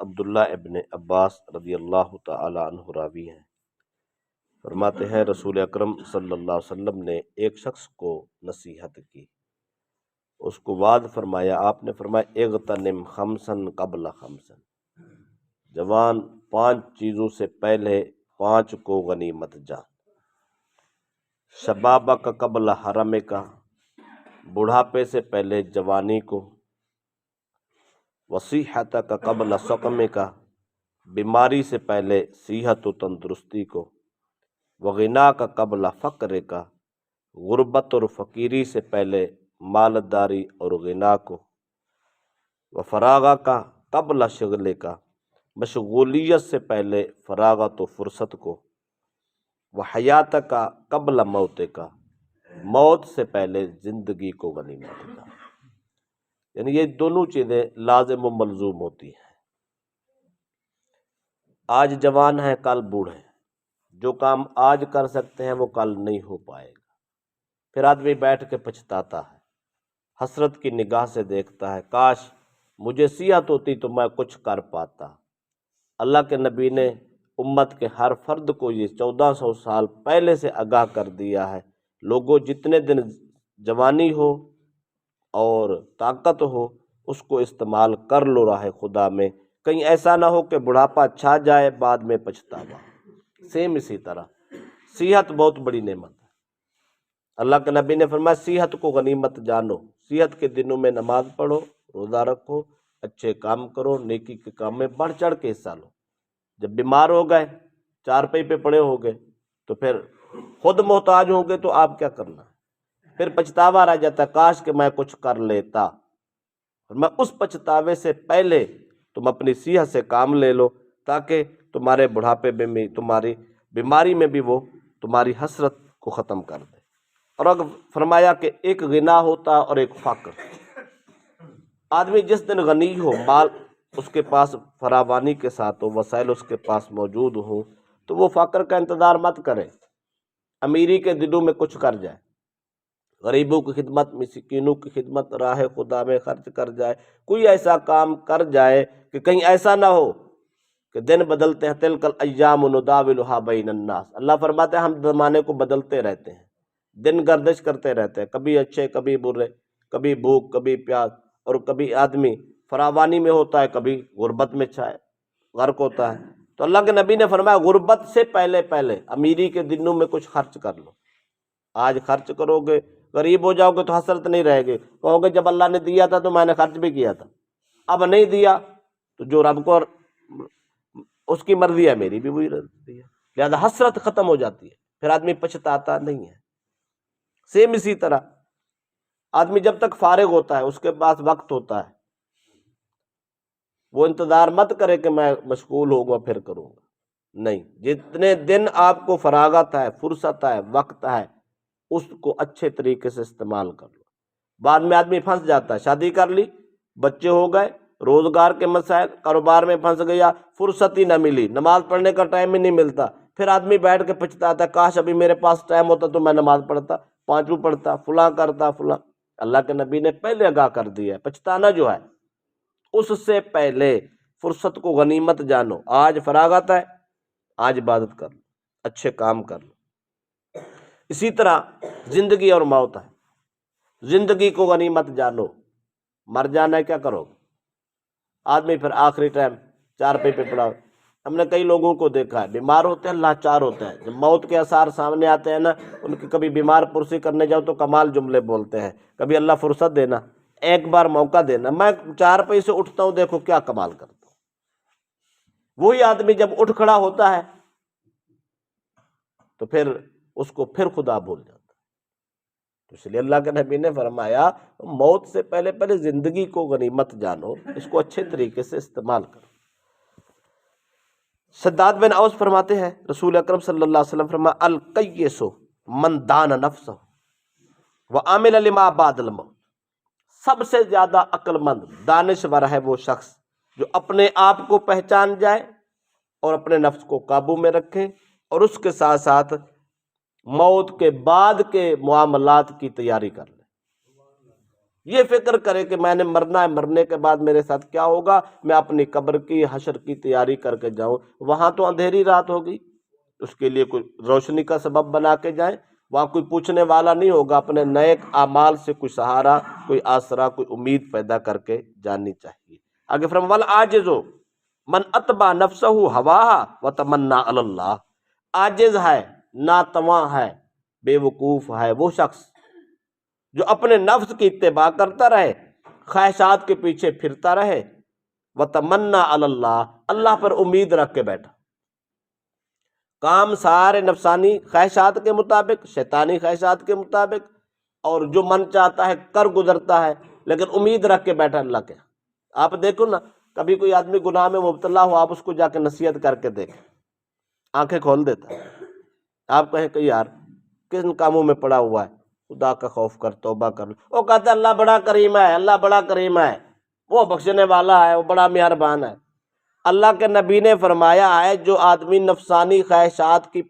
عبداللہ ابن عباس رضی اللہ تعالی عنہ راوی ہیں، فرماتے ہیں رسول اکرم صلی اللہ علیہ وسلم نے ایک شخص کو نصیحت کی، اس کو وعظ فرمایا۔ آپ نے فرمایا اغتنم خمسن قبل خمسن، جوان 5 چیزوں سے پہلے 5 کو غنیمت جان۔ شبابک قبل حرمک، بڑھاپے سے پہلے جوانی کو۔ وصیحتک قبل سقمک، بیماری سے پہلے صحت و تندرستی کو۔ وغناک قبل فقرک، غربت اور فقیری سے پہلے مالداری اور غنا کو۔ وفراغک قبل شغلک، مشغولیت سے پہلے فراغت و فرصت کو۔ وحیاتک قبل موتک، موت سے پہلے زندگی کو غنیمت جان۔ یعنی یہ دونوں چیزیں لازم و ملزوم ہوتی ہیں۔ آج جوان ہیں کل بوڑھے، جو کام آج کر سکتے ہیں وہ کل نہیں ہو پائے گا، پھر آدمی بیٹھ کے پچھتاتا ہے، حسرت کی نگاہ سے دیکھتا ہے کاش مجھے صحت ہوتی تو میں کچھ کر پاتا۔ اللہ کے نبی نے امت کے ہر فرد کو یہ 1400 سال پہلے سے آگاہ کر دیا ہے، لوگوں جتنے دن جوانی ہو اور طاقت ہو اس کو استعمال کر لو راہ خدا میں، کہیں ایسا نہ ہو کہ بڑھاپا چھا جائے بعد میں پچھتاوا۔ سیم اسی طرح صحت بہت بڑی نعمت ہے۔ اللہ کے نبی نے فرمایا صحت کو غنیمت جانو، صحت کے دنوں میں نماز پڑھو، روزہ رکھو، اچھے کام کرو، نیکی کے کام میں بڑھ چڑھ کے حصہ لو۔ جب بیمار ہو گئے، چارپائی پہ پڑے ہو گئے تو پھر خود محتاج ہو گئے تو آپ کیا کرنا ہے؟ پھر پچھتاوا رہ جاتا ہے کاش کہ میں کچھ کر لیتا۔ اور میں اس پچھتاوے سے پہلے تم اپنی صحت سے کام لے لو تاکہ تمہارے بڑھاپے میں بھی، تمہاری بیماری میں بھی وہ تمہاری حسرت کو ختم کر دے۔ اور اگر فرمایا کہ ایک غنا ہوتا اور ایک فقر۔ آدمی جس دن غنی ہو، مال اس کے پاس فراوانی کے ساتھ ہو، وسائل اس کے پاس موجود ہوں، تو وہ فقر کا انتظار مت کرے، امیری کے دنوں میں کچھ کر جائے، غریبوں کی خدمت، مسکینوں کی خدمت، راہ خدا میں خرچ کر جائے، کوئی ایسا کام کر جائے کہ کہیں ایسا نہ ہو کہ دن بدلتے ہیں، تلک الایام نداولها بین الناس۔ اللہ فرماتے ہیں ہم زمانے کو بدلتے رہتے ہیں، دن گردش کرتے رہتے ہیں، کبھی اچھے کبھی برے، کبھی بھوک کبھی پیاس، اور کبھی آدمی فراوانی میں ہوتا ہے، کبھی غربت میں چھائے غرق ہوتا ہے۔ تو اللہ کے نبی نے فرمایا غربت سے پہلے امیری کے دنوں میں کچھ خرچ کر لو۔ آج خرچ کرو گے، غریب ہو جاؤ گے تو حسرت نہیں رہے گی، کہو گے جب اللہ نے دیا تھا تو میں نے خرچ بھی کیا تھا، اب نہیں دیا تو جو رب کو اس کی مرضی ہے میری بھی وہی مرضی ہے، لہذا حسرت ختم ہو جاتی ہے، پھر آدمی پچھتاتا نہیں ہے۔ سیم اسی طرح آدمی جب تک فارغ ہوتا ہے، اس کے پاس وقت ہوتا ہے، وہ انتظار مت کرے کہ میں مشغول ہوگا پھر کروں گا، نہیں، جتنے دن آپ کو فراغت ہے، فرصت ہے، وقت ہے، اس کو اچھے طریقے سے استعمال کر لو۔ بعد میں آدمی پھنس جاتا ہے، شادی کر لی، بچے ہو گئے، روزگار کے مسائل، کاروبار میں پھنس گیا، فرصت ہی نہ ملی، نماز پڑھنے کا ٹائم ہی نہیں ملتا، پھر آدمی بیٹھ کے پچھتاتا ہے کاش ابھی میرے پاس ٹائم ہوتا تو میں نماز پڑھتا، 5 پڑھتا، فلاں کرتا فلاں۔ اللہ کے نبی نے پہلے آگاہ کر دیا ہے، پچھتانا جو ہے اس سے پہلے فرصت کو غنیمت جانو۔ آج فراغت ہے، آج عبادت کر لو، اچھے کام کر لو۔ اسی طرح زندگی اور موت ہے، زندگی کو غنیمت جانو، مر جانا ہے کیا کرو گے؟ آدمی پھر آخری ٹائم چارپائی پہ پڑا۔ ہم نے کئی لوگوں کو دیکھا ہے بیمار ہوتے ہیں، لاچار ہوتے ہیں، جب موت کے آثار سامنے آتے ہیں نا، ان کی کبھی بیمار پرسی کرنے جاؤ تو کمال جملے بولتے ہیں، کبھی اللہ فرصت دینا، ایک بار موقع دینا، میں چارپائی سے اٹھتا ہوں دیکھو کیا کمال کرتا ہوں۔ وہی آدمی جب اٹھ کھڑا ہوتا ہے تو پھر اس کو پھر خدا بھول جاتا ہے۔ تو اس لیے اللہ کے نبی نے فرمایا موت سے پہلے زندگی کو غنیمت جانو، اس کو اچھے طریقے سے استعمال کرو۔ شداد بن اوس فرماتے ہیں رسول اکرم صلی اللہ علیہ وسلم فرمایا القیس من دان نفسہ وعمل لما بعد الموت، سب سے زیادہ عقل مند دانشور ہے وہ شخص جو اپنے آپ کو پہچان جائے اور اپنے نفس کو قابو میں رکھے اور اس کے ساتھ ساتھ موت کے بعد کے معاملات کی تیاری کر لے۔ یہ فکر کرے کہ میں نے مرنا ہے، مرنے کے بعد میرے ساتھ کیا ہوگا، میں اپنی قبر کی، حشر کی تیاری کر کے جاؤں۔ وہاں تو اندھیری رات ہوگی، اس کے لیے کوئی روشنی کا سبب بنا کے جائیں، وہاں کوئی پوچھنے والا نہیں ہوگا، اپنے نیک اعمال سے کوئی سہارا، کوئی آسرا، کوئی امید پیدا کر کے جانی چاہیے۔ آگے فرمایا والعاجز من اتبع نفسہ ہواها وتمنى علی اللہ، عاجز ہے، ناتواں ہے، بے وقوف ہے وہ شخص جو اپنے نفس کی اتباع کرتا رہے، خواہشات کے پیچھے پھرتا رہے، وتمنى علی اللہ، اللہ پر امید رکھ کے بیٹھا، کام سارے نفسانی خواہشات کے مطابق، شیطانی خواہشات کے مطابق، اور جو من چاہتا ہے کر گزرتا ہے، لیکن امید رکھ کے بیٹھا اللہ کے۔ آپ دیکھو نا، کبھی کوئی آدمی گناہ میں مبتلا ہو، آپ اس کو جا کے نصیحت کر کے دیکھیں، آنکھیں کھول دیتا ہے۔ آپ کہیں کہ یار کن کاموں میں پڑا ہوا ہے، خدا کا خوف کر، توبہ کر، وہ کہتا ہے اللہ بڑا کریم ہے، اللہ بڑا کریم ہے، وہ بخشنے والا ہے، وہ بڑا مہربان ہے۔ اللہ کے نبی نے فرمایا ہے جو آدمی نفسانی خواہشات کی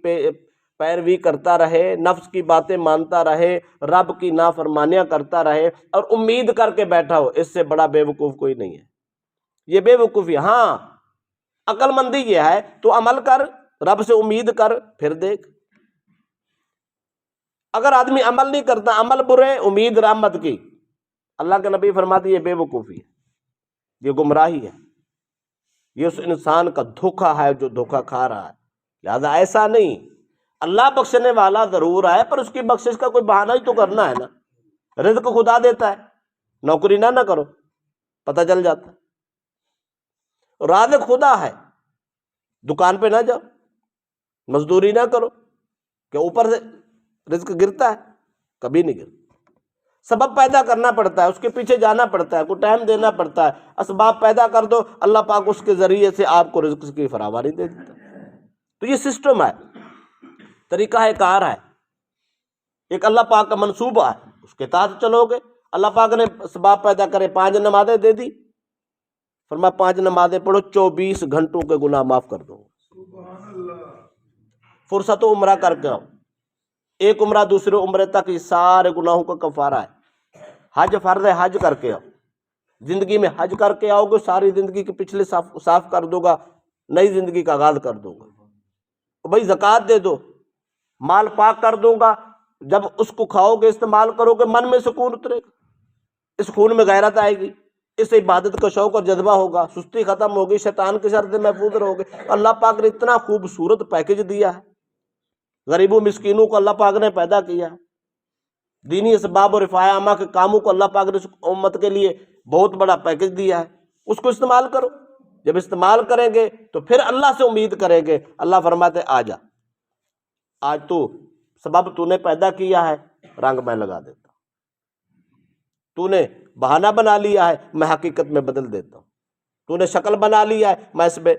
پیروی کرتا رہے، نفس کی باتیں مانتا رہے، رب کی نافرمانیاں کرتا رہے اور امید کر کے بیٹھا ہو، اس سے بڑا بے وقوف کوئی نہیں ہے۔ یہ بے وقوفی، ہاں عقل مندی یہ ہے تو عمل کر، رب سے امید کر، پھر دیکھ۔ اگر آدمی عمل نہیں کرتا، عمل برے، امید رحمت کی، اللہ کے نبی فرماتے یہ بے وقوفی ہے، یہ گمراہی ہے، یہ اس انسان کا دھوکہ ہے جو دھوکہ کھا رہا ہے۔ لہذا ایسا نہیں، اللہ بخشنے والا ضرور ہے، پر اس کی بخشش کا کوئی بہانہ ہی تو کرنا ہے نا۔ رزق خدا دیتا ہے، نوکری نہ کرو، پتہ چل جاتا ہے۔ رازق خدا ہے، دکان پہ نہ جاؤ، مزدوری نہ کرو کہ اوپر سے رزق گرتا ہے، کبھی نہیں گرتا۔ سبب پیدا کرنا پڑتا ہے، اس کے پیچھے جانا پڑتا ہے، کوئی ٹائم دینا پڑتا ہے، اسباب پیدا کر دو، اللہ پاک اس کے ذریعے سے آپ کو رزق کی فراوانی دے دیتا ہے۔ تو یہ سسٹم ہے، طریقہ کار ہے، ایک اللہ پاک کا منصوبہ ہے، اس کے تحت چلو گے۔ اللہ پاک نے اسباب پیدا کرے، 5 نمازیں دے دی، فرمایا 5 نمازیں پڑھو، 24 گھنٹوں کے گناہ معاف کر دو۔ فرصت و عمرہ کر کے آؤ، ایک عمرہ دوسرے عمرے تک یہ سارے گناہوں کا کفارہ ہے۔ حج فرض ہے، حج کر کے آؤ، زندگی میں حج کر کے آؤ گے، ساری زندگی کے پچھلے صاف کر دو گا، نئی زندگی کا آغاز کر دو گا۔ بھائی زکوٰۃ دے دو، مال پاک کر دوں گا، جب اس کو کھاؤ گے، استعمال کرو گے، من میں سکون اترے گا، اس خون میں غیرت آئے گی، اس سے عبادت کا شوق اور جذبہ ہوگا، سستی ختم ہوگی، شیطان کے شر سے محفوظ رہو گے۔ اللہ پاک نے اتنا خوبصورت پیکج دیا ہے، غریبوں مسکینوں کو اللہ پاک نے پیدا کیا ہے، دینی اسباب اور رفاہ عامہ کے کاموں کو اللہ پاک نے امت کے لیے بہت بڑا پیکج دیا ہے، اس کو استعمال کرو۔ جب استعمال کریں گے تو پھر اللہ سے امید کریں گے۔ اللہ فرماتے آ جا، آج تو سبب تو نے پیدا کیا ہے، رنگ میں لگا دیتا ہوں، تو نے بہانہ بنا لیا ہے، میں حقیقت میں بدل دیتا ہوں، تو نے شکل بنا لیا ہے، میں اس میں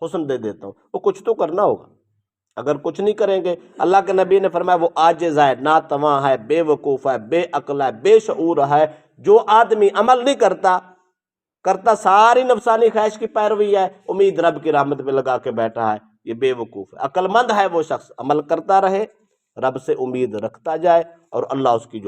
حسن دے دیتا ہوں۔ وہ کچھ تو کرنا ہوگا، اگر کچھ نہیں کریں گے، اللہ کے نبی نے فرمایا وہ عاجز ہے، ناتواں ہے، بے وقوف ہے، بے عقل ہے، بے شعور ہے۔ جو آدمی عمل نہیں کرتا ساری نفسانی خواہش کی پیروی ہے، امید رب کی رحمت پہ لگا کے بیٹھا ہے، یہ بے وقوف ہے۔ عقل مند ہے وہ شخص، عمل کرتا رہے، رب سے امید رکھتا جائے، اور اللہ اس کی جو